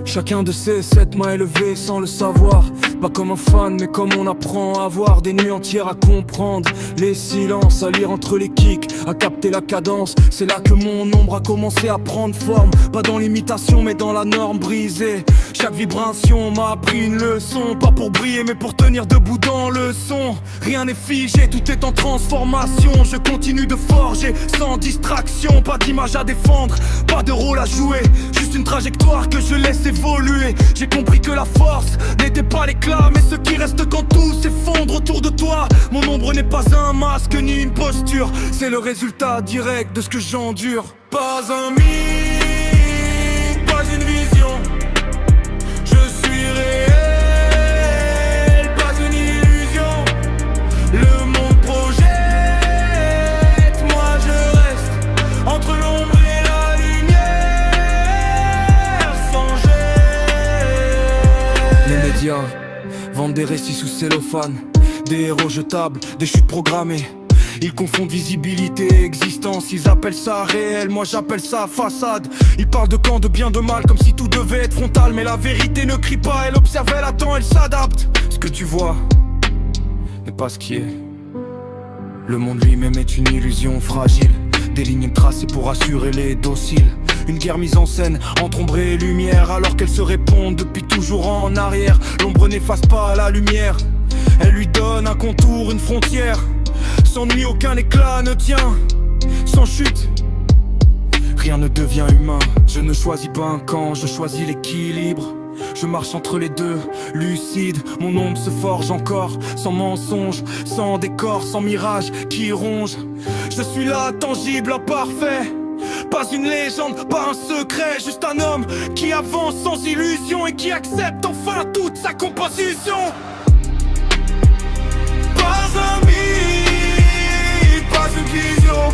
Chacun de ces 7 m'a élevé sans le savoir. Pas comme un fan mais comme on apprend à avoir des nuits entières à comprendre les silences, à lire entre les kicks, à capter la cadence. C'est là que mon ombre a commencé à prendre forme. Pas dans l'imitation mais dans la norme brisée. Chaque vibration m'a appris une leçon. Pas pour briller mais pour tenir debout dans le son. Rien n'est figé, tout est en transformation. Je continue de forger sans distraction. Pas d'image à défendre, pas de rôle à jouer. Juste une trajectoire que je laisse évoluer. J'ai compris que la force n'était pas l'éclat, mais ce qui reste quand tout s'effondre autour de toi. Mon ombre n'est pas un masque ni une posture, c'est le résultat direct de ce que j'endure. Pas un mythe, pas une vision. Je suis réel, pas une illusion. Le monde projette, moi je reste entre l'ombre et la lumière sans gêne. Les médias vendent des récits sous cellophane, des héros jetables, des chutes programmées. Ils confondent visibilité et existence, ils appellent ça réel, moi j'appelle ça façade. Ils parlent de camp, de bien, de mal, comme si tout devait être frontal. Mais la vérité ne crie pas, elle observe, elle attend, elle s'adapte. Ce que tu vois n'est pas ce qui est. Le monde lui-même est une illusion fragile. Des lignes tracées pour assurer les dociles. Une guerre mise en scène entre ombre et lumière, alors qu'elles se répondent depuis toujours en arrière. L'ombre n'efface pas la lumière, elle lui donne un contour, une frontière. Sans nuit aucun éclat ne tient, sans chute rien ne devient humain. Je ne choisis pas un camp, je choisis l'équilibre. Je marche entre les deux, lucide, mon ombre se forge encore. Sans mensonge, sans décor, sans mirage qui ronge. Je suis là, tangible, imparfait. Pas une légende, pas un secret. Juste un homme qui avance sans illusion et qui accepte enfin toute sa composition. Pas un mythe, pas une vision.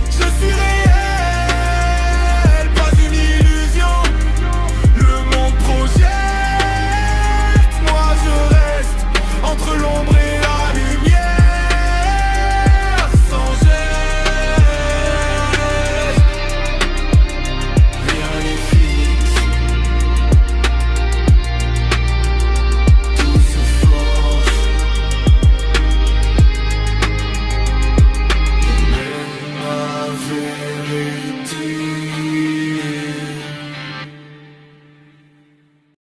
Je suis réel, pas une illusion. Le monde projette, moi je reste entre l'ombre et la lumière sans gêne. Rien n'est fixe, tout se forge. Et même ma vérité